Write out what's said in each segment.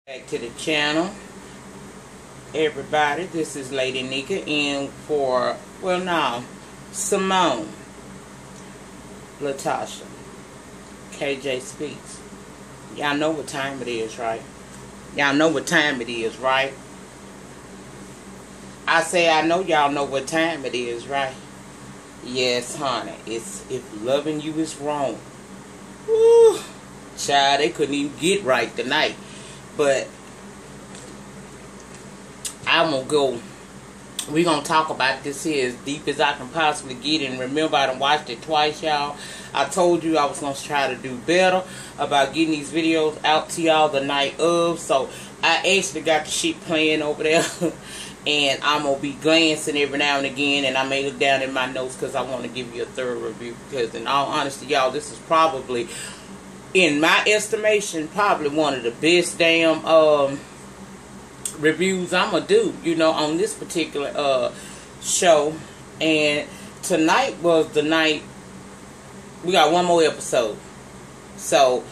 Back to the channel, everybody. This is Lady Nika in for, well, now Simone, Latasha, KJ Speaks. Y'all know what time it is, right? Y'all know what time it is, right? I say I know y'all know what time it is, right? Yes, honey. It's if loving you is wrong. Woo, child, they couldn't even get right tonight. But I'm going to go. We're going to talk about this here as deep as I can possibly get. And remember, I done watched it twice, y'all. I told you I was going to try to do better about getting these videos out to y'all the night of. So I actually got the shit playing over there. And I'm going to be glancing every now and again. And I may look down in my notes because I want to give you a thorough review. Because in all honesty, y'all, this is probably, in my estimation, probably one of the best damn reviews I'm gonna do, you know, on this particular show. And tonight was the night. We got one more episode, so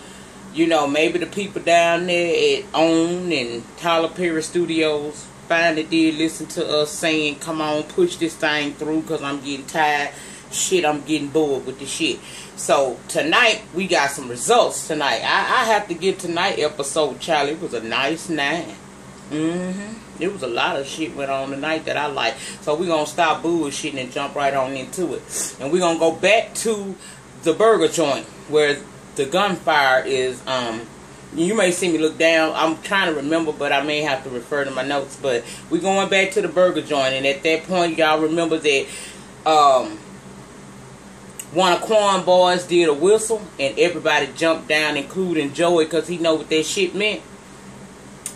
you know, maybe the people down there at OWN and Tyler Perry Studios finally did listen to us saying, come on, push this thing through, because I'm getting tired. Shit, I'm getting bored with the shit. So tonight we got some results tonight. I have to give tonight episode, Charlie. It was a nice 9. There was a lot of shit went on tonight that I like. So we're gonna stop bullshitting and jump right on into it. And we're gonna go back to the burger joint where the gunfire is. You may see me look down. I'm trying to remember, but I may have to refer to my notes. But we're going back to the burger joint, and at that point, y'all remember that one of Quan boys did a whistle, and everybody jumped down, including Joey, because he know what that shit meant.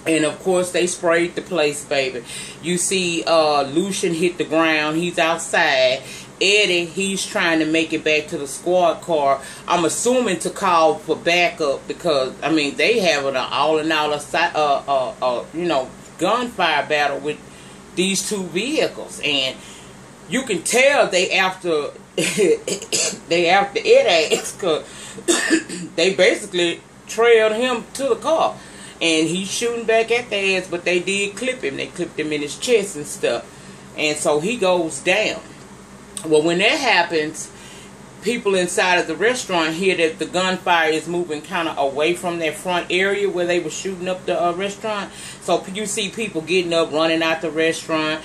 And of course, they sprayed the place, baby. You see Lucian hit the ground. He's outside. Eddie, he's trying to make it back to the squad car. I'm assuming to call for backup, because I mean they having an all-in-all you know, gunfire battle with these two vehicles, and you can tell they after Eddie ass, cause they basically trailed him to the car. And he's shooting back at their ass, but they did clip him. They clipped him in his chest and stuff. And so he goes down. Well, when that happens, people inside of the restaurant hear that the gunfire is moving kind of away from that front area where they were shooting up the restaurant. So you see people getting up, running out the restaurant.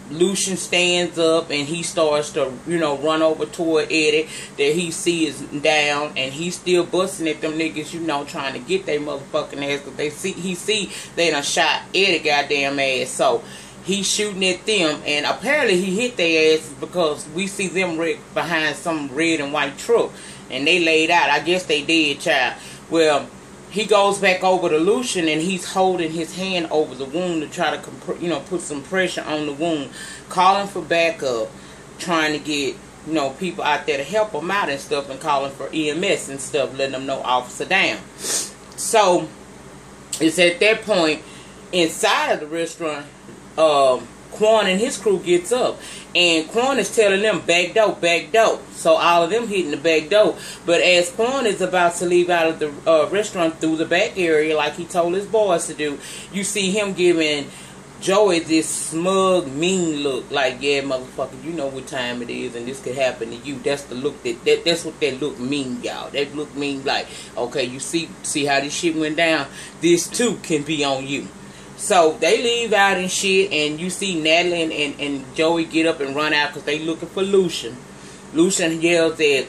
Lucian stands up and he starts to, you know, run over toward Eddie that he sees down, and he's still busting at them niggas, you know, trying to get their motherfucking ass, because he see they done shot Eddie goddamn ass. So he's shooting at them, and apparently he hit their asses because we see them behind some red and white truck, and they laid out. I guess they did, child. Well, he goes back over to Lucian, and he's holding his hand over the wound to try to, you know, put some pressure on the wound, calling for backup, trying to get, you know, people out there to help him out and stuff, and calling for EMS and stuff, letting them know officer down. So it's at that point inside of the restaurant, Quan and his crew gets up, and Quan is telling them back door, back door. So all of them hitting the back door. But as Quan is about to leave out of the restaurant through the back area, like he told his boys to do, you see him giving Joey this smug, mean look, like, yeah, motherfucker, you know what time it is, and this could happen to you. That's the look that's what that look mean, y'all. That look mean like, okay, you see how this shit went down. This too can be on you. So they leave out and shit, and you see Natalie and Joey get up and run out because they looking for Lucian. Lucian yells at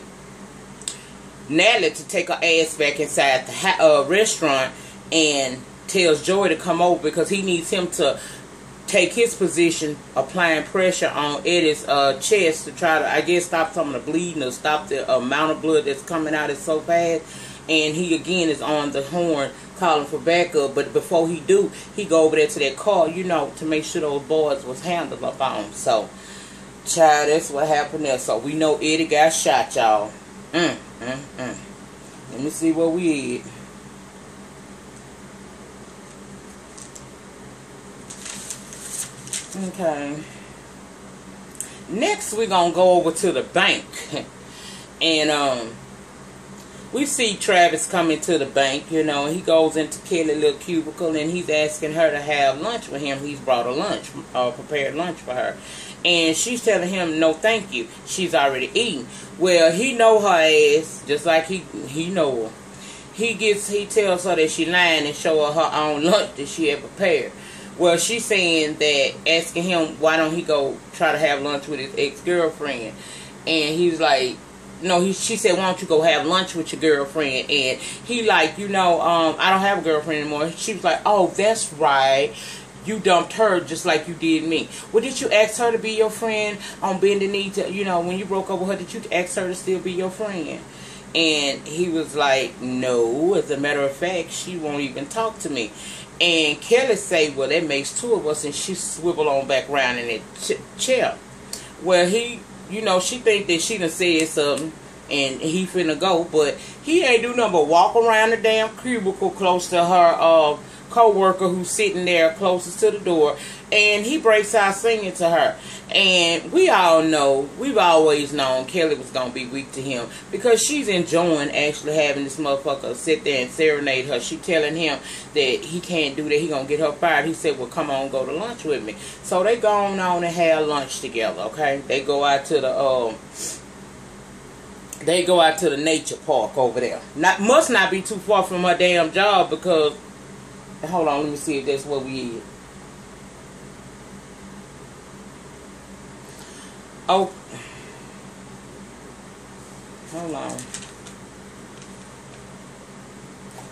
Natalie to take her ass back inside the restaurant, and tells Joey to come over because he needs him to take his position, applying pressure on Eddie's chest to try to, I guess, stop some of the bleeding or stop the amount of blood that's coming out is so fast. And he again is on the horn calling for backup, but before he do, he go over there to that car, you know, to make sure those boys was handled up on. So, child, that's what happened there. So we know Eddie got shot, y'all. Let me see where we at. Okay. Next, we're gonna go over to the bank, and we see Travis come into the bank, you know, and he goes into Kelly's little cubicle and he's asking her to have lunch with him. He's brought a lunch, prepared lunch for her. And she's telling him, no thank you. She's already eaten. Well, he know her ass, just like he know her. He tells her that she lying and show her her own lunch that she had prepared. Well, she's saying that, asking him why don't he go try to have lunch with his ex-girlfriend. And he's like, no, she said, why don't you go have lunch with your girlfriend? And he like, you know, I don't have a girlfriend anymore. She was like, oh, that's right. You dumped her just like you did me. Well, did you ask her to be your friend on bending knee to, you know, when you broke up with her, did you ask her to still be your friend? And he was like, no, as a matter of fact, she won't even talk to me. And Kelly say, well, that makes two of us, and she swivel on back around in that chair. Well, he, you know, she think that she done said something, and he finna go, but he ain't do nothing but walk around the damn cubicle close to her co-worker who's sitting there closest to the door, and he breaks out singing to her. And we all know, we've always known Kelly was gonna be weak to him, because she's enjoying actually having this motherfucker sit there and serenade her. She telling him that he can't do that, he gonna get her fired. He said, well, come on, go to lunch with me. So they go on and have lunch together, okay? They go out to the nature park over there. Must not be too far from her damn job, because hold on, let me see if that's where we is. Oh, hold on.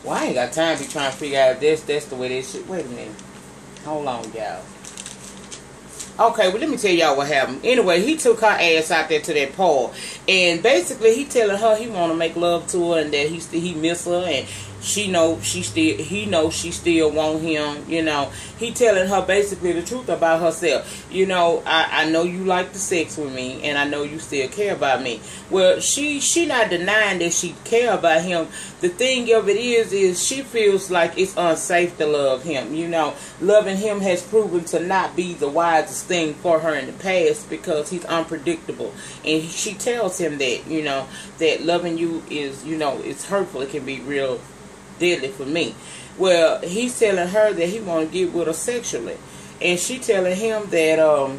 Well, I ain't got time to be trying to figure out if that's the way this shit. Wait a minute. Hold on, y'all. Okay, well, let me tell y'all what happened. Anyway, he took her ass out there to that park, and basically he telling her he want to make love to her and that he miss her, and he knows she still want him, you know. He telling her basically the truth about herself. You know, I know you like the sex with me, and I know you still care about me. Well, she not denying that she care about him. The thing of it is she feels like it's unsafe to love him. You know, loving him has proven to not be the wisest thing for her in the past, because he's unpredictable. And she tells him that, you know, that loving you is, you know, it's hurtful. It can be real deadly for me. Well, he's telling her that he want to get with her sexually, and she telling him that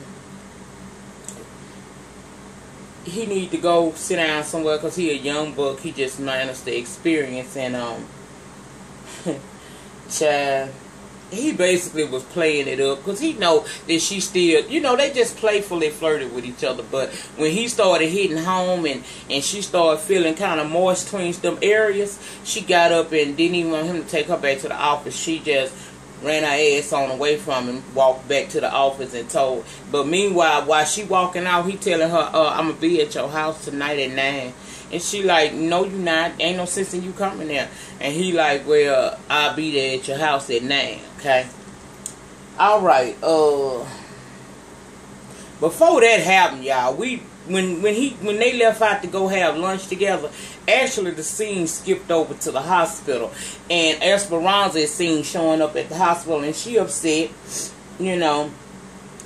he need to go sit down somewhere because he a young buck. He just minus the experience, and child, he basically was playing it up because he know that she still, you know, they just playfully flirted with each other. But when he started hitting home and she started feeling kind of moist between them areas, she got up and didn't even want him to take her back to the office. She just ran her ass on away from him, walked back to the office and told. But meanwhile, while she walking out, he telling her, I'm going to be at your house tonight at 9. And she like, no, you not. Ain't no sense in you coming there. And he like, well, I'll be there at your house at 9. Okay. All right. Before that happened, y'all, when they left out to go have lunch together, actually the scene skipped over to the hospital, and Esperanza is seen showing up at the hospital, and she upset, you know,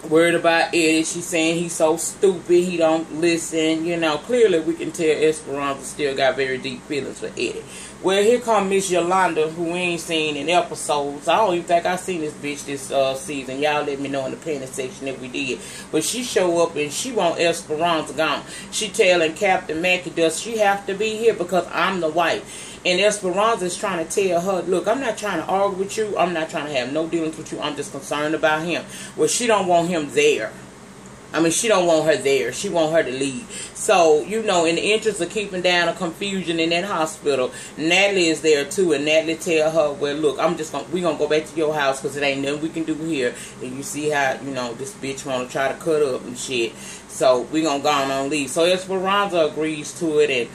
worried about Eddie. She's saying he's so stupid, he don't listen, you know. Clearly we can tell Esperanza still got very deep feelings for Eddie. Well, here come Miss Yolanda, who we ain't seen in episodes. I don't even think I seen this bitch this season. Y'all let me know in the comment section if we did. But she show up and she want Esperanza gone. She telling Captain Mackey, does she have to be here because I'm the wife? And Esperanza is trying to tell her, look, I'm not trying to argue with you. I'm not trying to have no dealings with you. I'm just concerned about him. Well, she don't want him there. I mean, she don't want her there. She want her to leave. So, you know, in the interest of keeping down a confusion in that hospital, Natalie is there too. And Natalie tell her, well, look, we gonna go back to your house because it ain't nothing we can do here. And you see how, you know, this bitch want to try to cut up and shit. So, we gonna go on and leave. So, Esperanza agrees to it, and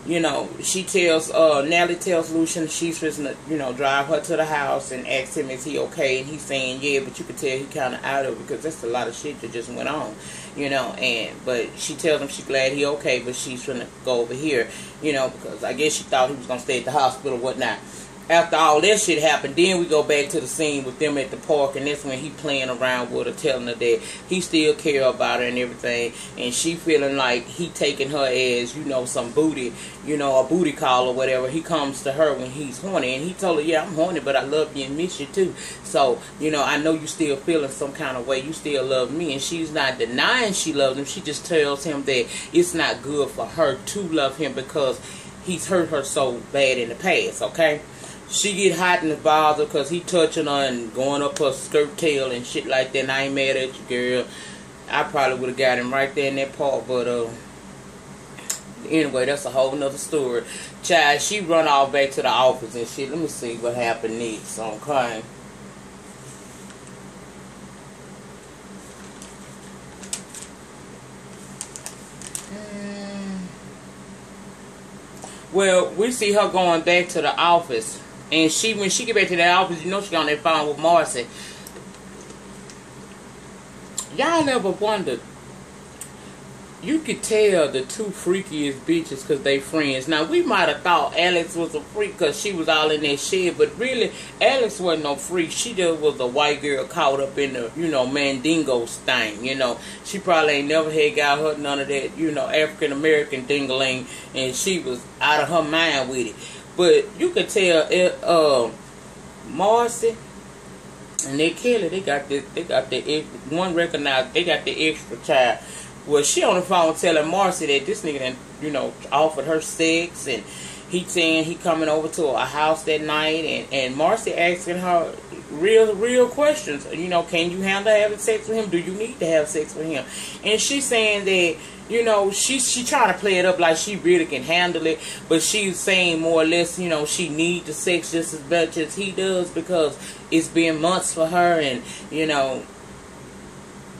you know, she tells, Natalie tells Lucian she's just, you know, drive her to the house and ask him, is he okay? And he's saying, yeah, but you can tell he kind of out of it because that's a lot of shit that just went on, you know. But she tells him she's glad he okay, but she's trying to go over here, you know, because I guess she thought he was going to stay at the hospital or whatnot. after all that shit happened, then we go back to the scene with them at the park, and that's when he playing around with her, telling her that he still care about her and everything, and she feeling like he taking her as, you know, some booty, you know, a booty call or whatever. He comes to her when he's horny, and he told her, yeah, I'm horny, but I love you and miss you too. So, you know, I know you still feeling some kind of way. You still love me, and she's not denying she loves him. She just tells him that it's not good for her to love him because he's hurt her so bad in the past, okay? She get hot and bothered because he touching her and going up her skirt tail and shit like that. And I ain't mad at you, girl. I probably would have got him right there in that part. But anyway, that's a whole nother story. Child, she run all back to the office and shit. Let me see what happened next. Okay. Well, we see her going back to the office. And when she get back to that office, you know she on that phone with Marcy. Y'all ever wondered? You could tell the two freakiest bitches because they friends. Now, we might have thought Alex was a freak because she was all in that shit. But really, Alex wasn't no freak. She just was a white girl caught up in the, you know, Mandingo's thing. You know, she probably ain't never had got her none of that, you know, African-American dingaling. And she was out of her mind with it. But you could tell Marcy and Kelly, they got the one recognized, they got the extra child. Well, she on the phone telling Marcy that this nigga done, you know, offered her sex, and he saying he coming over to a house that night, and Marcy asking her real questions. You know, can you handle having sex with him? Do you need to have sex with him? And she's saying that, you know, she trying to play it up like she really can handle it, but she's saying more or less, you know, she need the sex just as much as he does because it's been months for her, and, you know,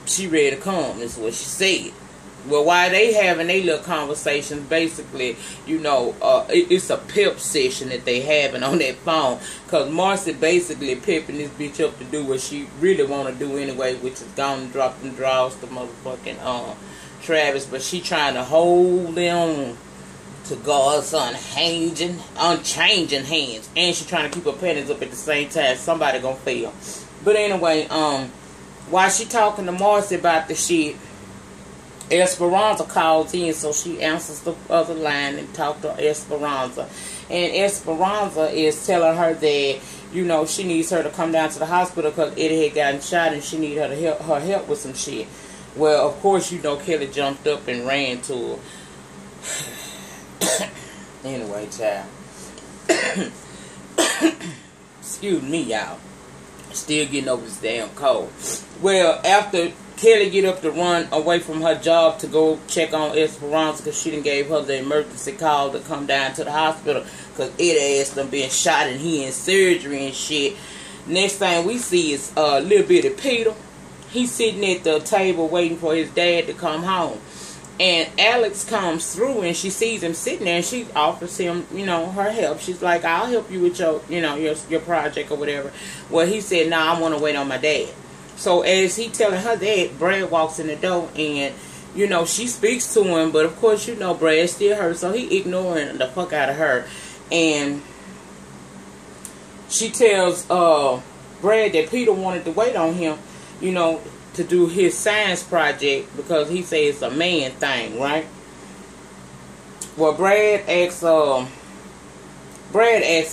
she ready to come, is what she said. Well, while they having their little conversations, basically, you know, it's a pep session that they having on that phone. Because Marcy basically pepping this bitch up to do what she really want to do anyway, which is gone and drop them draws to motherfucking Travis. But she trying to hold them to God's unchanging hands. And she trying to keep her panties up at the same time. Somebody gonna fail. But anyway, while she talking to Marcy about the shit, Esperanza calls in, so she answers the other line and talk to Esperanza. And Esperanza is telling her that, you know, she needs her to come down to the hospital because Eddie had gotten shot and she need her to help with some shit. Well, of course, you know, Kelly jumped up and ran to her. Anyway, child. Excuse me, y'all. Still getting over this damn cold. Well, after Kelly get up to run away from her job to go check on Esperanza because she done gave her the emergency call to come down to the hospital because Eddie ass done been shot and he in surgery and shit. Next thing we see is little bitty Peter. He's sitting at the table waiting for his dad to come home. And Alex comes through and she sees him sitting there and she offers him, you know, her help. She's like, I'll help you with your, you know, your project or whatever. Well, he said, nah, I want to wait on my dad. So as he telling her that, Brad walks in the door and, you know, she speaks to him. But of course, you know, Brad still hurt. So he ignoring the fuck out of her. And she tells Brad that Peter wanted to wait on him, you know, to do his science project because he says it's a man thing, right? Well, Brad asks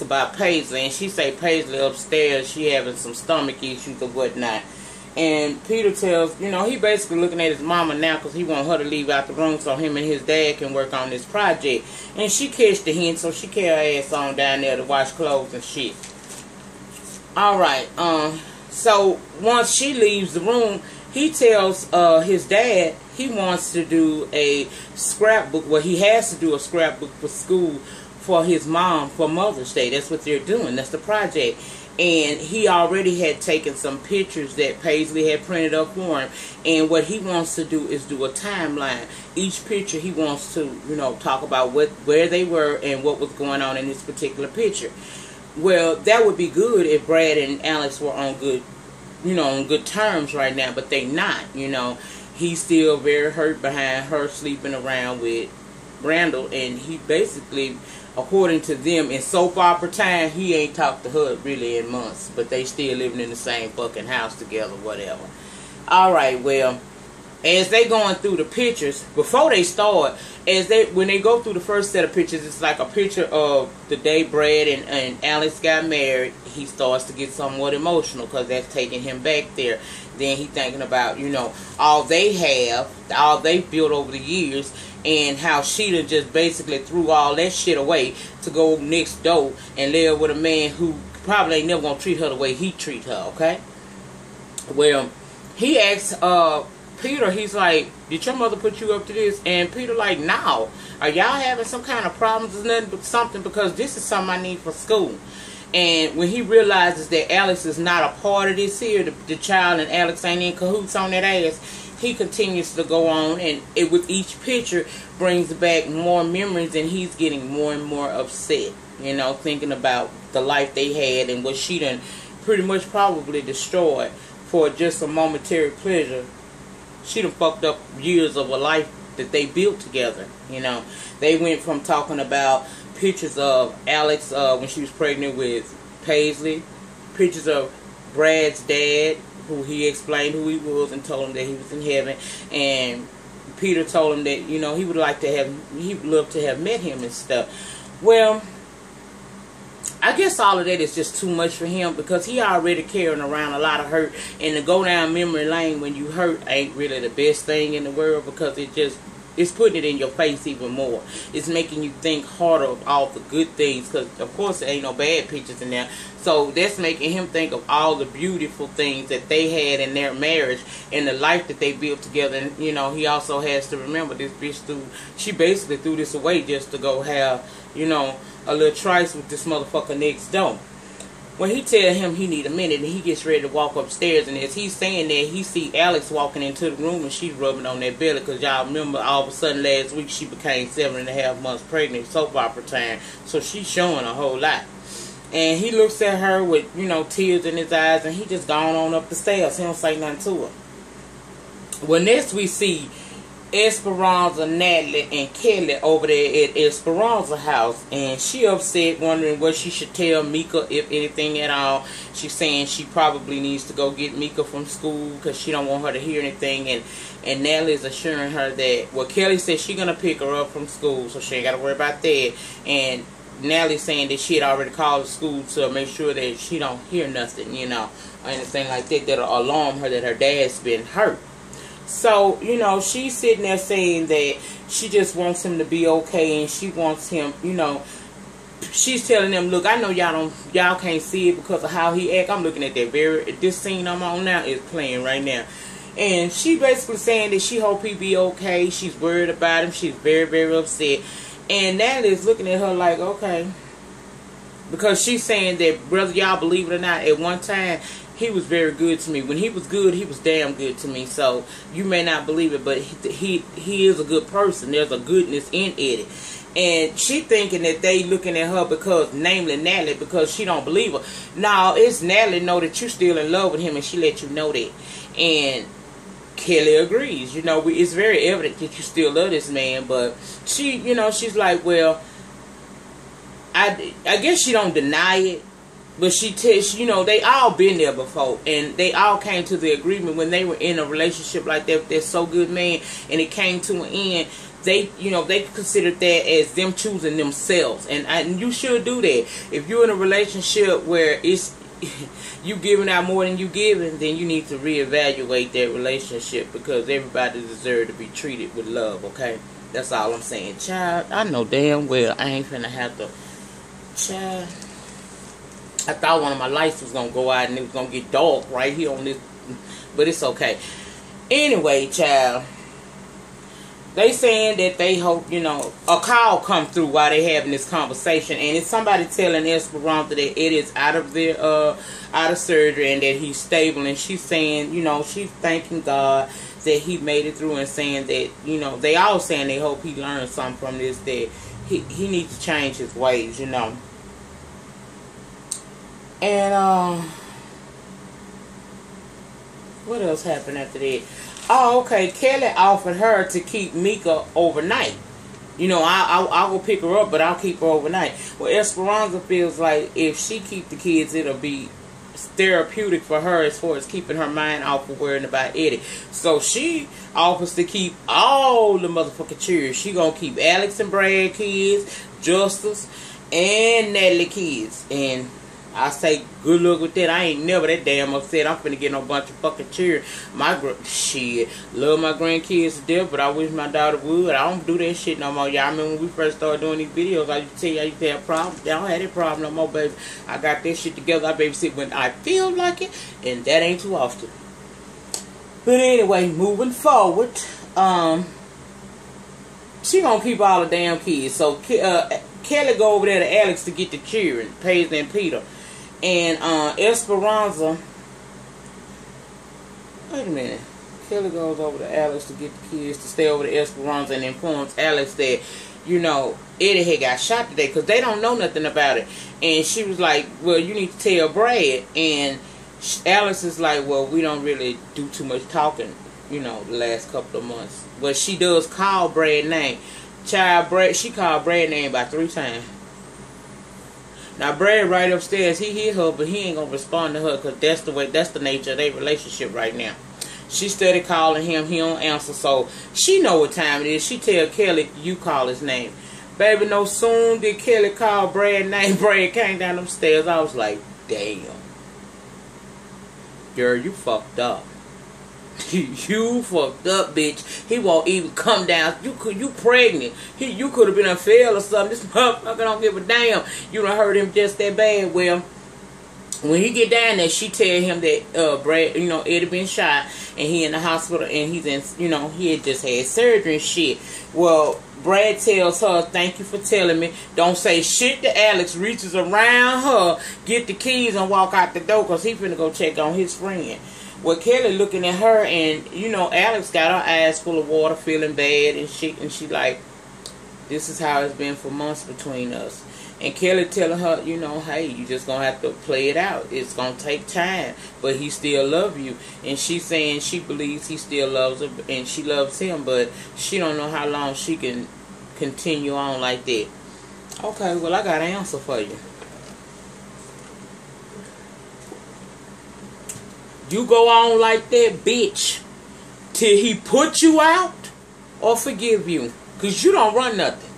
about Paisley, and she say Paisley upstairs, she having some stomach issues or whatnot. And Peter tells, you know, he basically looking at his mama now because he want her to leave out the room so him and his dad can work on this project. And she catch the hint, so she carry her ass on down there to wash clothes and shit. Alright, so once she leaves the room, he tells his dad he wants to do a scrapbook. Well, he has to do a scrapbook for school for his mom for Mother's Day. That's what they're doing. That's the project. And he already had taken some pictures that Paisley had printed up for him. And what he wants to do is do a timeline. Each picture he wants to, you know, talk about where they were and what was going on in this particular picture. Well, that would be good if Brad and Alex were on good, you know, on good terms right now, but they not, you know. He's still very hurt behind her sleeping around with Randall, and he basically according to them, in soap opera time, he ain't talked to her really in months. But they still living in the same fucking house together, whatever. Alright, well, as they going through the pictures, before they start, when they go through the first set of pictures, it's like a picture of the day Brad and Alex got married. He starts to get somewhat emotional because that's taking him back there. Then he thinking about, you know, all they built over the years, and how she done just basically threw all that shit away to go next door and live with a man who probably ain't never gonna treat her the way he treat her, okay? Well, he asks Peter, he's like, did your mother put you up to this? And Peter like, no. Are y'all having some kind of problems or nothing but something? Because this is something I need for school. And when he realizes that Alex is not a part of this here, the child and Alex ain't in cahoots on that ass, he continues to go on, and with each picture brings back more memories, and he's getting more and more upset, you know, thinking about the life they had and what she done pretty much probably destroyed for just a momentary pleasure. She done fucked up years of a life that they built together, you know. They went from talking about pictures of Alex when she was pregnant with Paisley, pictures of Brad's dad, who he explained who he was and told him that he was in heaven, and Peter told him that, you know, he would love to have met him and stuff. Well, I guess all of that is just too much for him, because he already carrying around a lot of hurt, and to go down memory lane when you hurt ain't really the best thing in the world, because it's putting it in your face even more. It's making you think harder of all the good things, because of course there ain't no bad pictures in there. So that's making him think of all the beautiful things that they had in their marriage and the life that they built together. And, you know, he also has to remember this bitch she basically threw this away just to go have, you know, a little trice with this motherfucker next door. When he tell him he need a minute, and he gets ready to walk upstairs, and as he's saying that, he see Alex walking into the room, and she's rubbing on that belly, because y'all remember all of a sudden last week she became 7.5 months pregnant, soap opera time, so she's showing a whole lot. And he looks at her with, you know, tears in his eyes, and he just gone on up the stairs. He don't say nothing to her. Well, next we see Esperanza, Natalie, and Kelly over there at Esperanza's house, and she upset, wondering what she should tell Mika, if anything at all. She's saying she probably needs to go get Mika from school because she don't want her to hear anything, and Natalie is assuring her that, well, Kelly said she's gonna pick her up from school, so she ain't gotta worry about that. And Natalie saying that she had already called the school to make sure that she don't hear nothing, you know, or anything like that that'll alarm her that her dad's been hurt. So, you know, she's sitting there saying that she just wants him to be okay, and she wants him, you know, she's telling them, look, I know y'all can't see it because of how he act. I'm looking at this scene I'm on now is playing right now. And she basically saying that she hope he be okay. She's worried about him. She's very, very upset. And Natalie's looking at her like, okay. Because she's saying that, whether y'all believe it or not, at one time, he was very good to me. When he was good, he was damn good to me. So, you may not believe it, but he is a good person. There's a goodness in Eddie. And she thinking that they looking at her because, namely Natalie, because she don't believe her. No, it's Natalie know that you still in love with him, and she let you know that. And Kelly agrees. You know, it's very evident that you still love this man. But she, you know, she's like, well, I guess she don't deny it. But she tells, you know, they all been there before, and they all came to the agreement when they were in a relationship like that with that so good man, and it came to an end. They, you know, they considered that as them choosing themselves, and you should do that. If you're in a relationship where it's you giving out more than you giving, then you need to reevaluate that relationship, because everybody deserves to be treated with love. Okay, that's all I'm saying, child. I know damn well I ain't finna have to, child. I thought one of my lights was going to go out and it was going to get dark right here on this. But it's okay. Anyway, child. They saying that they hope, you know, a call come through while they having this conversation. And it's somebody telling Esperanza that it is out of surgery and that he's stable. And she's saying, you know, she's thanking God that he made it through, and saying that, you know, they all saying they hope he learns something from this, that he needs to change his ways, you know. And, what else happened after that? Oh, okay, Kelly offered her to keep Mika overnight. You know, I'll go pick her up, but I'll keep her overnight. Well, Esperanza feels like if she keep the kids, it'll be therapeutic for her as far as keeping her mind off of worrying about Eddie. So she offers to keep all the motherfucking children. She gonna keep Alex and Brad kids, Justice, and Natalie kids. And I say good luck with that. I ain't never that damn upset. I'm finna get no bunch of fucking children. Shit, love my grandkids to death, but I wish my daughter would. I don't do that shit no more. Y'all remember when we first started doing these videos, I used to tell you I used to have problems. Y'all don't have that problem no more, baby. I got that shit together. I babysit when I feel like it, and that ain't too often. But anyway, moving forward, she gonna keep all the damn kids. So Kelly go over there to Alex to get the children, Paisley and Peter. And Esperanza, wait a minute. Kelly goes over to Alex to get the kids to stay over to Esperanza and informs Alex that, you know, Eddie had got shot today because they don't know nothing about it. And she was like, well, you need to tell Brad. And Alex is like, well, we don't really do too much talking, you know, the last couple of months. But she does call Brad's name. She called Brad name about 3 times. Now Brad right upstairs, he hear her, but he ain't gonna respond to her because that's the nature of their relationship right now. She started calling him, he don't answer, so she know what time it is. She tell Kelly, you call his name. Baby, no soon did Kelly call Brad's name, Brad came down them stairs. I was like, damn. Girl, you fucked up. You fucked up, bitch. He won't even come down. You pregnant. You could have been unfair or something. This motherfucker don't give a damn. You done hurt him just that bad. Well, when he get down there, she tell him that Brad, you know, Eddie been shot and he in the hospital and he's in, you know, he had just had surgery and shit. Well, Brad tells her, thank you for telling me. Don't say shit to Alex. Reaches around her, get the keys and walk out the door because he finna go check on his friend. Well, Kelly looking at her, and you know, Alex got her eyes full of water, feeling bad and shit, and she like, this is how it's been for months between us. And Kelly telling her, you know, hey, you just gonna have to play it out. It's gonna take time, but he still love you. And she saying she believes he still loves her, and she loves him, but she don't know how long she can continue on like that. Okay, well, I got an answer for you. You go on like that, bitch, till he put you out or forgive you. Because you don't run nothing.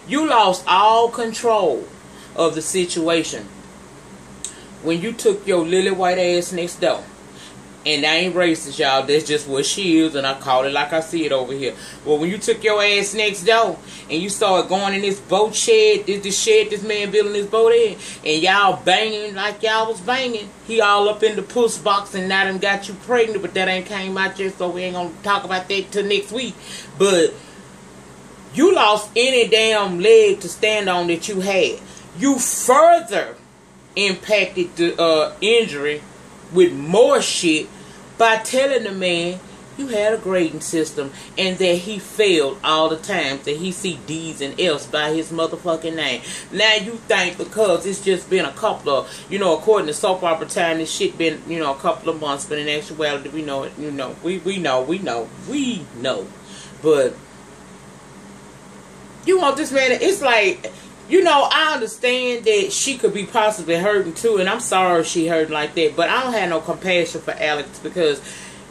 You lost all control of the situation when you took your lily white ass next door. And I ain't racist, y'all. That's just what she is, and I call it like I see it over here. Well, when you took your ass next door and you started going in this boat shed, this shed this man building this boat in, and y'all banging like y'all was banging, he all up in the puss box and now done got you pregnant, but that ain't came out yet, so we ain't gonna talk about that till next week. But you lost any damn leg to stand on that you had. You further impacted the injury with more shit by telling the man you had a grading system and that he failed all the time, that he see D's and F's by his motherfucking name. Now you think because it's just been a couple of, you know, according to soap opera time, this shit been, you know, a couple of months, but in actuality, we know it, you know, we know. But you want this man, it's like, you know, I understand that she could be possibly hurting too, and I'm sorry she hurting like that, but I don't have no compassion for Alex because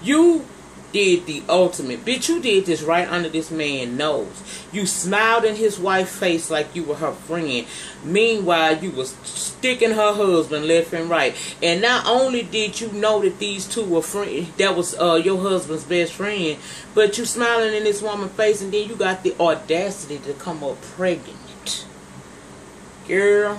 you did the ultimate. Bitch, you did this right under this man's nose. You smiled in his wife's face like you were her friend. Meanwhile, you was sticking her husband left and right. And not only did you know that these two were friends, that was your husband's best friend, but you smiling in this woman's face, and then you got the audacity to come up pregnant. Girl,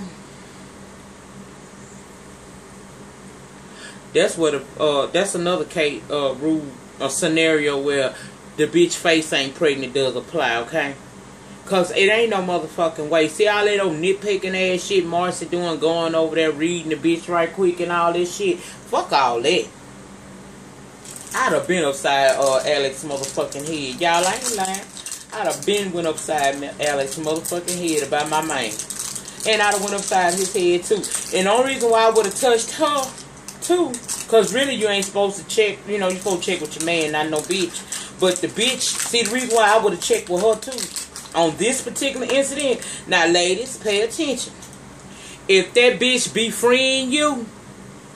that's what that's another case rule, a scenario where the bitch face ain't pregnant does apply, okay? Cause it ain't no motherfucking way. See all that old nitpicking ass shit Marcy doing, going over there reading the bitch right quick and all this shit. Fuck all that. I'd have been upside Alex motherfucking head. Y'all, I ain't lying. I'd have been went upside Alex motherfucking head about my man. And I'd have went upside his head too. And the only reason why I would have touched her too, because really you ain't supposed to check, you know, you're supposed to check with your man, not no bitch. But the bitch, see the reason why I would have checked with her too, on this particular incident. Now, ladies, pay attention. If that bitch be freeing you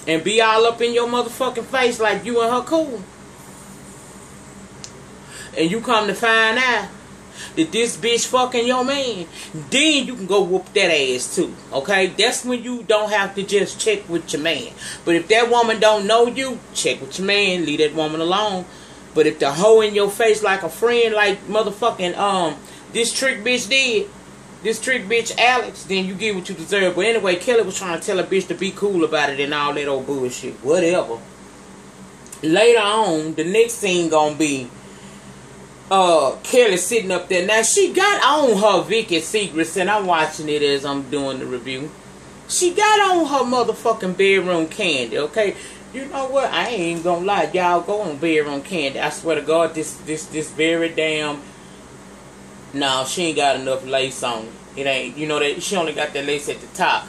and be all up in your motherfucking face like you and her cool, and you come to find out that this bitch fucking your man, then you can go whoop that ass too. Okay? That's when you don't have to just check with your man. But if that woman don't know you, check with your man. Leave that woman alone. But if the hoe in your face like a friend, like motherfucking this trick bitch did, this trick bitch Alex, then you get what you deserve. But anyway, Kelly was trying to tell a bitch to be cool about it and all that old bullshit. Whatever. Later on, the next scene gonna be Kelly sitting up there. Now, she got on her Vicky Secrets, and I'm watching it as I'm doing the review. She got on her motherfucking bedroom candy, okay? You know what? I ain't even gonna lie. Y'all go on bedroom candy. I swear to God, this very damn... No, she ain't got enough lace on it. It ain't, you know, that she only got that lace at the top.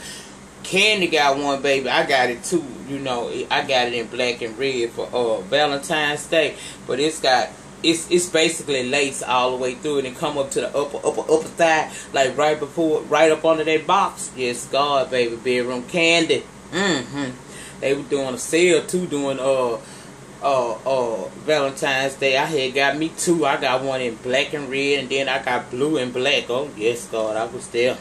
Candy got one, baby. I got it too. You know, I got it in black and red for Valentine's Day. But it's got... It's basically lace all the way through it and come up to the upper thigh, like right up under that box. Yes, God, baby, bedroom candy. They were doing a sale too, doing Valentine's Day. I had got me two. I got one in black and red, and then I got blue and black. Oh yes, God, I was there.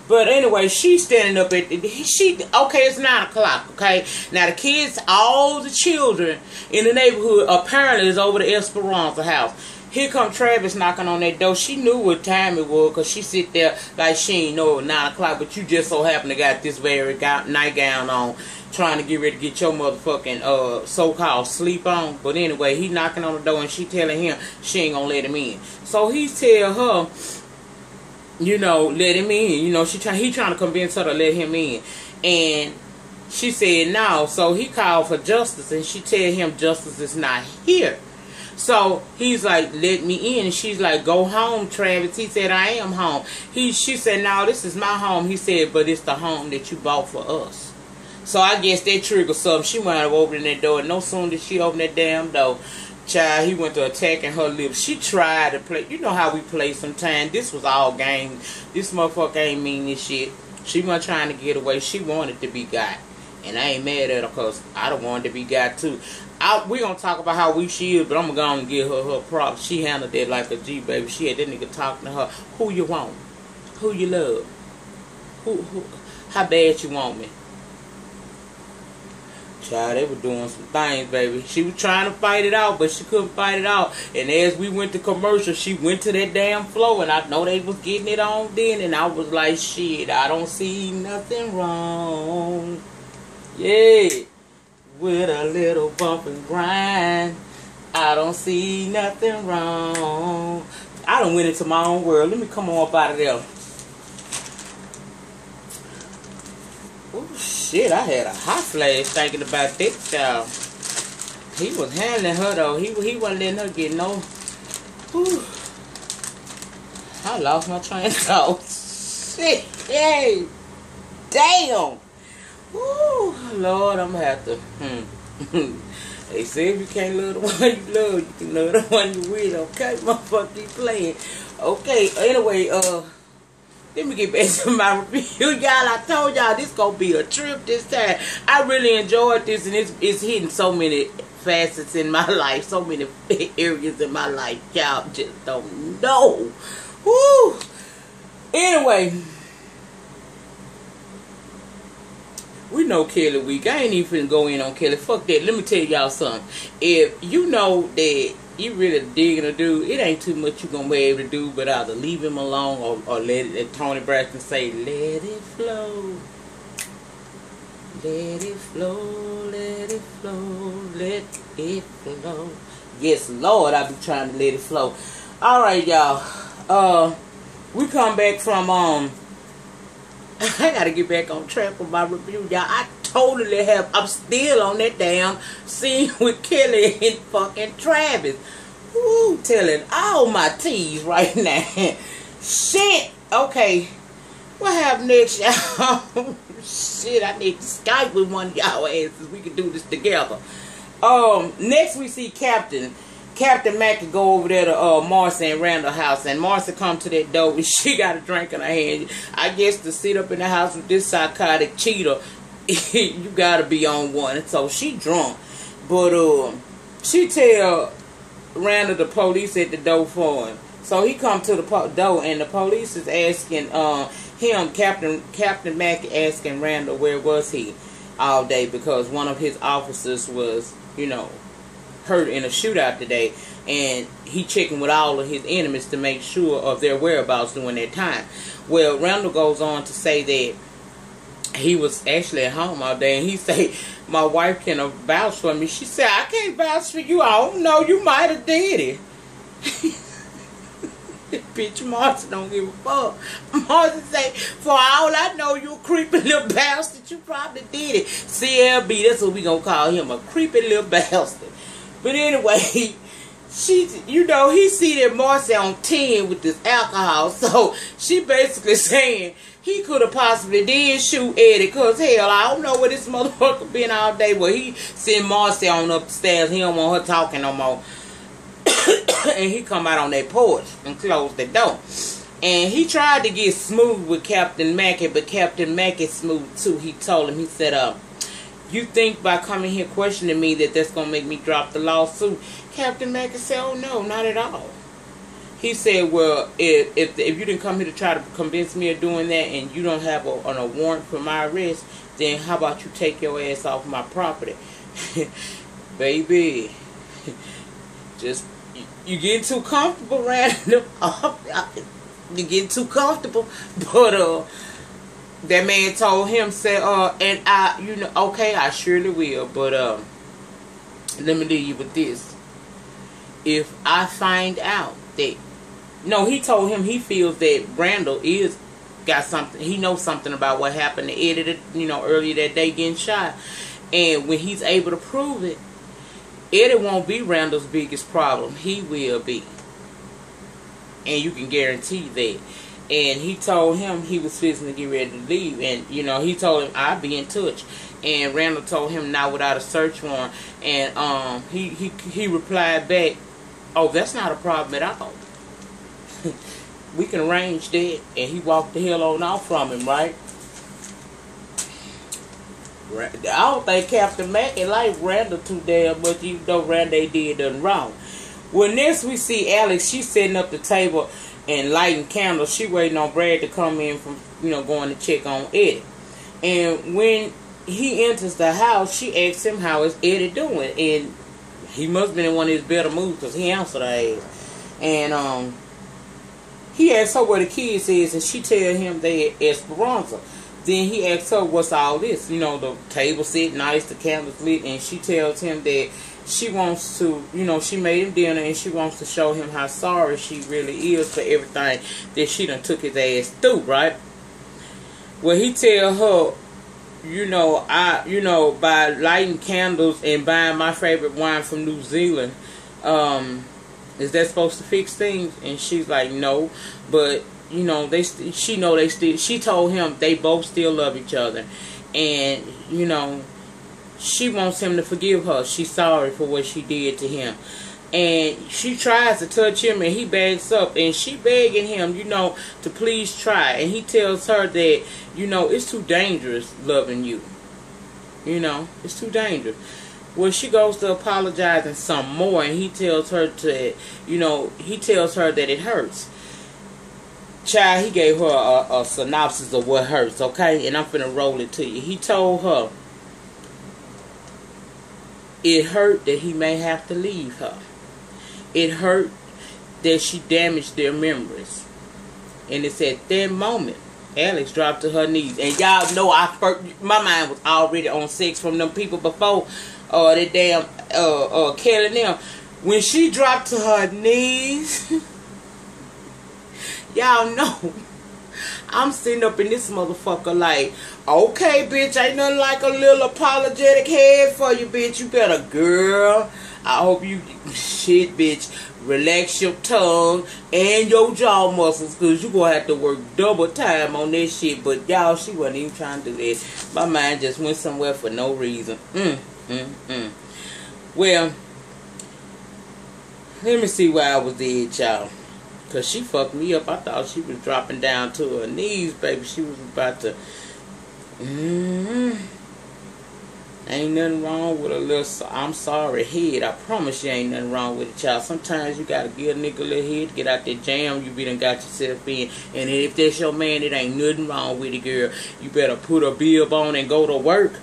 But anyway, she's standing up at okay, it's 9 o'clock, okay? Now the kids, all the children in the neighborhood apparently is over the Esperanza house. Here come Travis knocking on that door. She knew what time it was because she sit there like she ain't know it 9 o'clock, but you just so happen to got this very nightgown on, trying to get ready to get your motherfucking so-called sleep on. But anyway, he knocking on the door and she telling him she ain't gonna let him in. So he tell her, you know, let him in. You know, he trying to convince her to let him in. And she said no. So he called for Justice, and she tell him Justice is not here. So he's like, let me in. And she's like, go home, Travis. He said, I am home. She said, no, this is my home. He said, but it's the home that you bought for us. So I guess that triggered something. She wound up opening that door. And no sooner did she open that damn door, child, he went to attacking her lips. She tried to play. You know how we play sometimes. This was all game. This motherfucker ain't mean this shit. She wasn't trying to get away. She wanted to be got. And I ain't mad at her because I don't want to be got too. We gonna talk about how weak she is, but I'm gonna give her props. She handled that like a G, baby. She had that nigga talking to her. Who you want? Who you love? Who? How bad you want me? Child, they were doing some things, baby. She was trying to fight it out, but she couldn't fight it out. And as we went to commercial, she went to that damn floor, and I know they was getting it on then, and I was like, shit, I don't see nothing wrong. Yeah, with a little bump and grind, I don't see nothing wrong. I done went into my own world. Let me come on up out of there. Oh shit, I had a hot flash thinking about that child. He was handling her though. He wasn't letting her get no. Whew. I lost my train of thought. Shit, hey, damn. Woo, Lord, I'm gonna have to. They say if you can't love the one you love, you can love the one you with. Okay, motherfucker, keep playing. Okay, anyway, let me get back to my review, y'all. I told y'all this gonna be a trip this time. I really enjoyed this, and it's hitting so many facets in my life, so many areas in my life. Y'all just don't know. Woo. Anyway, we know Kelly weak. I ain't even finna go in on Kelly. Fuck that. Let me tell y'all something. If you know that you really digging a dude, it ain't too much you gonna be able to do but either leave him alone or let it, as Tony Braxton say, let it flow. Let it flow, let it flow, let it flow. Yes, Lord, I be trying to let it flow. Alright, y'all. We come back from I gotta get back on track with my review, y'all. I totally I'm still on that damn scene with Kelly and fucking Travis. Woo, telling all my teas right now. Shit. Okay. What happened next, y'all? Shit, I need to Skype with one of y'all asses. We can do this together. Next we see Captain Captain Mackey go over there to Marcy and Randall's house, and Marcy come to that door and she got a drink in her hand. I guess to sit up in the house with this psychotic cheater, you gotta be on one. And so she drunk, but she tell Randall the police at the door for him. So he come to the door, and the police is asking him, Captain Mackey, asking Randall where was he all day, because one of his officers was, you know, hurt in a shootout today, and he checking with all of his enemies to make sure of their whereabouts during that time. Well, Randall goes on to say that he was actually at home all day, and he say, my wife can vouch for me. She said, I can't vouch for you. I don't know. You might have did it. Bitch, Marcy don't give a fuck. Marcy say, for all I know, you a creepy little bastard. You probably did it. CLB, that's what we gonna call him, a creepy little bastard. But anyway, you know, he see that Marcy on 10 with this alcohol, so she basically saying he could have possibly did shoot Eddie, because hell, I don't know where this motherfucker been all day. Well, he sent Marcy on upstairs. He don't want her talking no more. And he come out on that porch and close the door. And he tried to get smooth with Captain Mackey, but Captain Mackey smooth too. He told him, he said, you think by coming here questioning me that that's going to make me drop the lawsuit? Captain Mackey said, oh no, not at all. He said, well, if you didn't come here to try to convince me of doing that, and you don't have a warrant for my arrest, then how about you take your ass off my property? Baby, just, you getting too comfortable, Randall. You getting too comfortable. But that man told him, said, and I, you know, okay, I surely will, but let me leave you with this. If I find out that, no, he told him he feels that Randall got something, he knows something about what happened to Eddie, you know, earlier that day getting shot. And when he's able to prove it, Eddie won't be Randall's biggest problem. He will be. And you can guarantee that. And he told him he was fixing to get ready to leave. And, you know, he told him, I'll be in touch. And Randall told him not without a search warrant. And he replied back, oh, that's not a problem at all. We can arrange that. And he walked the hell on off from him, right? I don't think Captain Mackey liked Randall too damn much, even though Randall did nothing wrong. Well, next we see Alex. She's setting up the table and lighting candles. She waiting on Brad to come in from, you know, going to check on Eddie. And when he enters the house, she asks him how is Eddie doing, and he must have been in one of his better moods because he answered her ass. And he asks her where the kids is, and she tell him they at Esperanza. Then he asks her, what's all this? You know, the table set nice, the candles lit, and she tells him that she wants to, you know, she made him dinner, and she wants to show him how sorry she really is for everything that she done took his ass through, right? Well, he tell her, you know, by lighting candles and buying my favorite wine from New Zealand, is that supposed to fix things? And she's like, no, but you know, she told him they both still love each other. And, you know, she wants him to forgive her. She's sorry for what she did to him. And she tries to touch him, and he backs up. And she begging him, you know, to please try. And he tells her that, you know, it's too dangerous loving you. You know, it's too dangerous. Well, she goes to apologizing some more, and he tells her to, you know, he tells her that it hurts. Child, he gave her a synopsis of what hurts, okay? And I'm finna roll it to you. He told her it hurt that he may have to leave her. It hurt that she damaged their memories. And it's at that moment Alex dropped to her knees. And y'all know my mind was already on sex from them people before that damn Kelly and them. When she dropped to her knees, y'all know I'm sitting up in this motherfucker like, okay, bitch, ain't nothing like a little apologetic head for you, bitch. You better, girl. I hope you, shit, bitch, relax your tongue and your jaw muscles, because you going to have to work double time on this shit. But y'all, she wasn't even trying to do that. My mind just went somewhere for no reason. Well, Let me see where I was at, y'all. Because she fucked me up. I thought she was dropping down to her knees, baby. She was about to... Ain't nothing wrong with a little I'm sorry head. I promise you ain't nothing wrong with it, child. Sometimes you gotta give a nigga a little head to get out that jam you be done got yourself in. And if that's your man, it ain't nothing wrong with it, girl. You better put a bib on and go to work.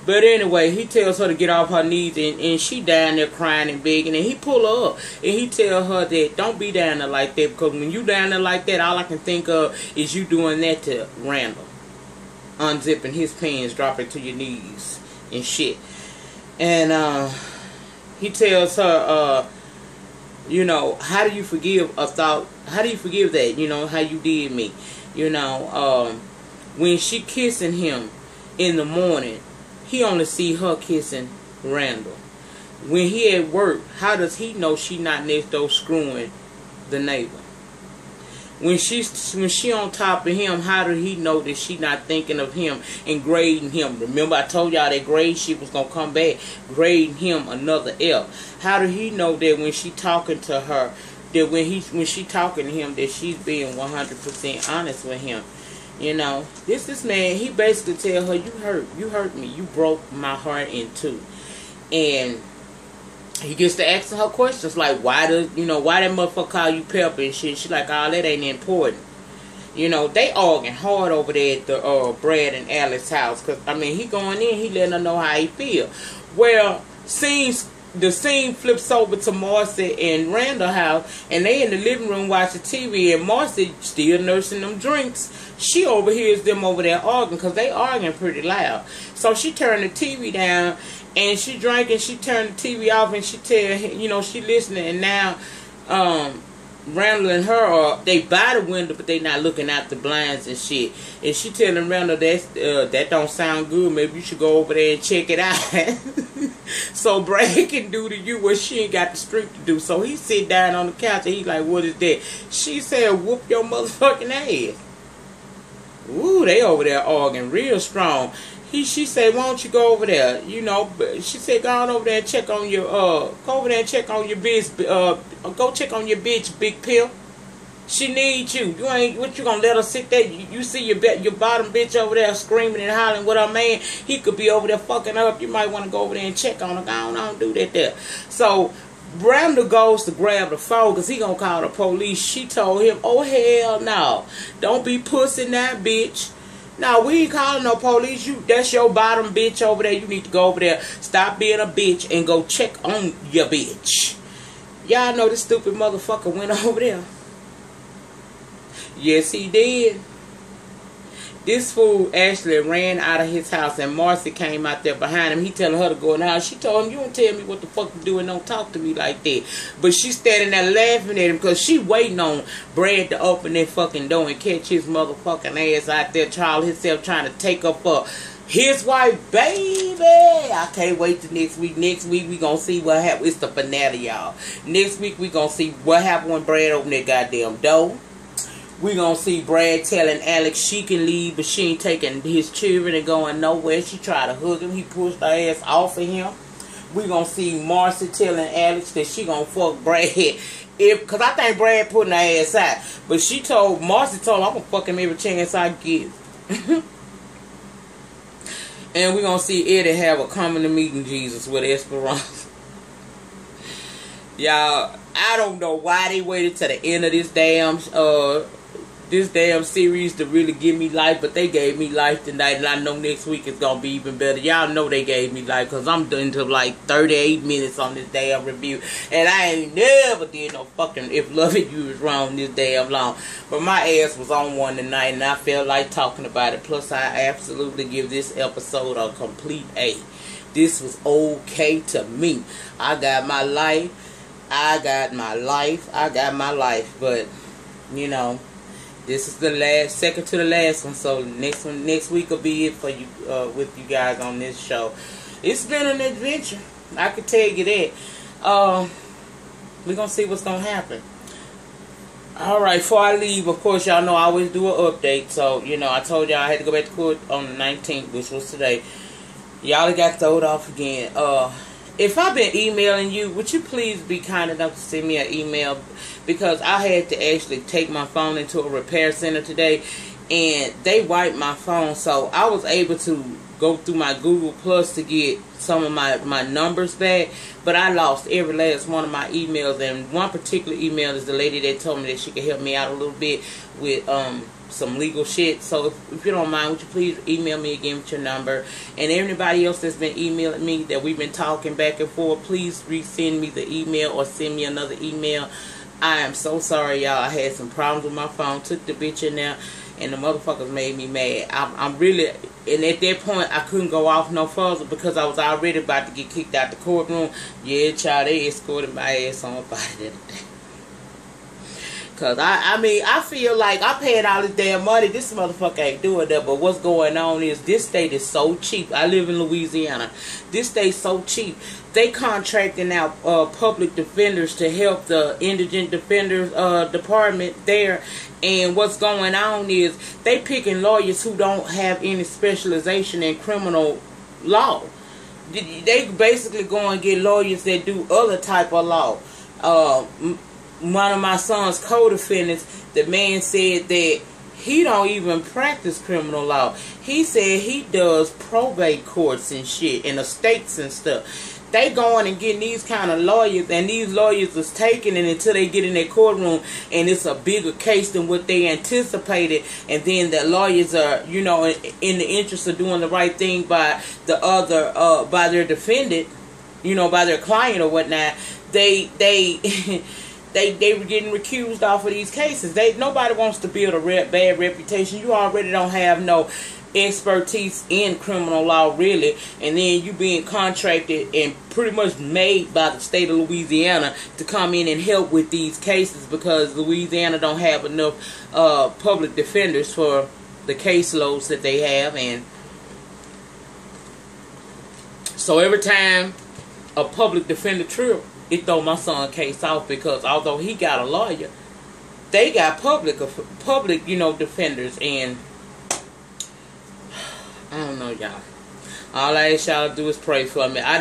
But anyway, he tells her to get off her knees, and she down there crying and begging, and he pull her up, and he tell her that don't be down there like that, because when you down there like that, all I can think of is you doing that to Randall. Unzipping his pants, dropping to your knees and shit. And he tells her, you know, how do you forgive a thought? How do you forgive that? You know, how you did me. You know, when she kissing him in the morning, he only see her kissing Randall. When he at work, how does he know she not next door screwing the neighbor? When she on top of him, how did he know that she not thinking of him and grading him? Remember I told y'all that grade she was gonna come back, grading him another F. How did he know that when she talking to her, that when she talking to him, that she's being 100% honest with him? You know, this man, he basically tell her, you hurt me, you broke my heart in two. And he gets to asking her questions like, why that motherfucker call you Pepper and shit? She like, oh, that ain't important. You know, they arguing hard over there at the Brad and Alex house. Because, I mean, he going in, he letting her know how he feel. Well, the scene flips over to Marcy and Randall house, and they in the living room watching TV, and Marcy still nursing them drinks. She overhears them over there arguing, because they arguing pretty loud. So she turned the TV down, and she drank, and she turned the TV off, and she tell him, you know, she listening, and now Randall and her they by the window, but they not looking out the blinds and shit. And she telling Randall that don't sound good. Maybe you should go over there and check it out. So Brad can do to you what she ain't got the strength to do. So he sit down on the couch and he like, what is that? She said, whoop your motherfucking ass. Ooh, they over there arguing real strong. She said, why don't you go over there? You know, she said, go on over there and check on your, go over there and check on your bitch, go check on your bitch, Big Pill. She needs you. What you gonna let her sit there? You see your bottom bitch over there screaming and hollering with her man. He could be over there fucking her up. You might want to go over there and check on her. Go on, do that there. So Randall goes to grab the phone because he gonna call the police. She told him, oh hell no, don't be pussing that bitch. No, we ain't calling no police. That's your bottom bitch over there. You need to go over there, stop being a bitch, and go check on your bitch. Y'all know this stupid motherfucker went over there. Yes, he did. This fool actually ran out of his house, and Marcy came out there behind him. He telling her to go in the house. She told him, you don't tell me what the fuck to do and don't talk to me like that. But she standing there laughing at him because she waiting on Brad to open that fucking door and catch his motherfucking ass out there, Charles himself trying to take up his wife, baby. I can't wait till next week. Next week we gonna see what happens. It's the finale, y'all. Next week we gonna see what happened when Brad opened that goddamn door. We gonna see Brad telling Alex she can leave, but she ain't taking his children and going nowhere. She tried to hug him. He pushed her ass off of him. We gonna see Marcy telling Alex that she gonna fuck Brad. Cause I think Brad putting her ass out. But Marcy told him, I'm gonna fuck him every chance I get. And we gonna see Eddie have a coming to meeting Jesus with Esperanza. Y'all, I don't know why they waited to the end of this damn series to really give me life, but they gave me life tonight, and I know next week it's gonna be even better. Y'all know they gave me life because I'm done to like 38 minutes on this damn review, and I ain't never did no fucking If Loving You Is Wrong this damn long. But my ass was on one tonight, and I felt like talking about it. Plus, I absolutely give this episode a complete A. This was okay to me. I got my life. But you know, this is the second to the last one. So next week will be it for you with you guys on this show. It's been an adventure, I can tell you that. We're gonna see what's gonna happen. Alright, before I leave, of course y'all know I always do an update. So, you know, I told y'all I had to go back to court on the 19th, which was today. Y'all got thrown off again. if I've been emailing you, would you please be kind enough to send me an email? Because I had to actually take my phone into a repair center today, and they wiped my phone, so I was able to go through my Google Plus to get some of my numbers back, but I lost every last one of my emails. And one particular email is the lady that told me that she could help me out a little bit with some legal shit. So if you don't mind, would you please email me again with your number? And anybody else that's been emailing me that we've been talking back and forth, please resend me the email or send me another email. I am so sorry, y'all. I had some problems with my phone. Took the bitch in there, and the motherfuckers made me mad. I'm really, and at that point, I couldn't go off no further because I was already about to get kicked out the courtroom. Yeah, child, they escorted my ass on up out of there today. Because, I mean, I feel like I paid all this damn money. This motherfucker ain't doing that. But what's going on is this state is so cheap. I live in Louisiana. This state's so cheap. They contracting out public defenders to help the indigent defenders department there. And what's going on is they picking lawyers who don't have any specialization in criminal law. They basically go and get lawyers that do other type of law. One of my son's co-defendants, the man said that he don't even practice criminal law. He said he does probate courts and shit and estates and stuff. They going and getting these kind of lawyers, and these lawyers is taking it until they get in their courtroom, and it's a bigger case than what they anticipated. And then the lawyers are, you know, in the interest of doing the right thing by the other, by their defendant, you know, by their client or whatnot, they were getting recused off of these cases. Nobody wants to build a bad reputation. You already don't have no expertise in criminal law, really, and then you being contracted and pretty much made by the state of Louisiana to come in and help with these cases because Louisiana don't have enough public defenders for the caseloads that they have. And so every time a public defender trip, it throw my son case off because although he got a lawyer, they got public, you know, defenders. And I don't know, y'all. All I ask y'all to do is pray for me. I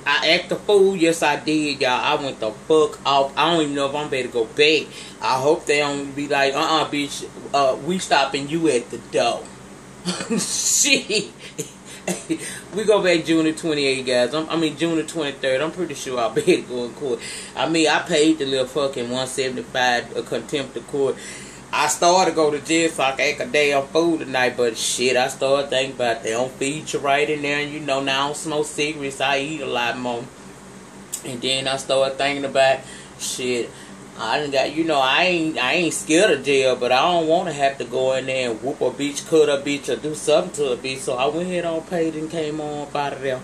act a fool. Yes, I did, y'all. I went the fuck off. I don't even know if I'm ready to go back. I hope they don't be like, bitch, we stopping you at the door. Shit. We go back June the 28th, guys. I mean, June the 23rd. I'm pretty sure I'll be able to go in court. I mean, I paid the little fucking $175 a contempt of court. I started to go to jail so I can act a damn fool tonight, but shit, I started thinking about they don't feed you right in there, and you know, now I don't smoke cigarettes, I eat a lot more. And then I started thinking about, shit, I done got, you know, I ain't scared of jail, but I don't want to have to go in there and whoop a bitch, cut a bitch, or do something to a bitch, so I went ahead and paid and came on up out of there.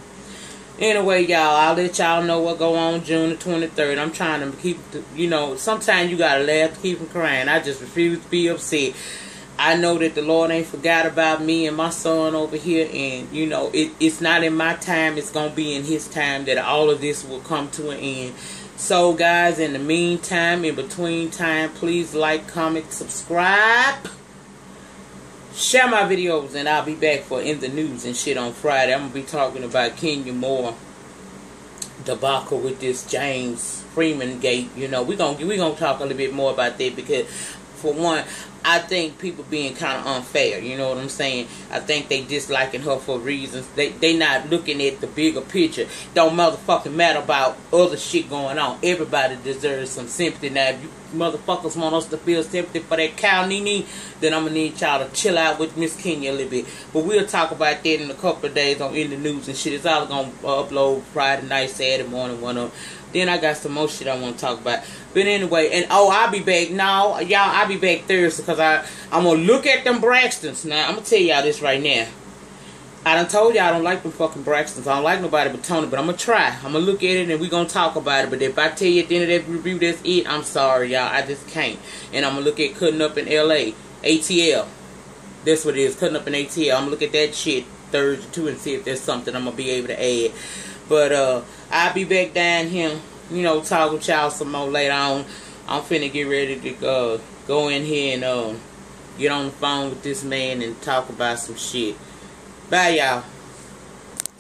Anyway, y'all, I'll let y'all know what go on June the 23rd. I'm trying to keep, you know, sometimes you gotta laugh to keep from crying. I just refuse to be upset. I know that the Lord ain't forgot about me and my son over here, and, you know, it's not in my time. It's gonna be in his time that all of this will come to an end. So, guys, in the meantime, in between time, please like, comment, subscribe. Share my videos, and I'll be back for In the News and shit on Friday. I'm going to be talking about Kenya Moore debacle with this James Freeman gate. You know, we're gonna talk a little bit more about that because, for one, I think people being kind of unfair. You know what I'm saying? I think they disliking her for reasons. They not looking at the bigger picture. Don't motherfucking matter about other shit going on. Everybody deserves some sympathy. Now, if you motherfuckers want us to feel sympathy for that cow Nene, then I'm going to need y'all to chill out with Miss Kenya a little bit. But we'll talk about that in a couple of days on In the News and shit. It's all going to upload Friday night, Saturday morning, one of them. Then I got some more shit I want to talk about. But anyway, and I'll be back. No, y'all, I'll be back Thursday because I'm going to look at them Braxtons. Now, I'm going to tell y'all this right now. I done told y'all I don't like them fucking Braxtons. I don't like nobody but Tony, but I'm going to try. I'm going to look at it and we're going to talk about it. But if I tell you at the end of that review that's it, I'm sorry, y'all. I just can't. And I'm going to look at Cutting Up in L.A. ATL. That's what it is, Cutting Up in ATL. I'm going to look at that shit Thursday too and see if there's something I'm going to be able to add. But I'll be back down here, you know, talk with y'all some more later on. I'm finna get ready to go in here and get on the phone with this man and talk about some shit. Bye, y'all.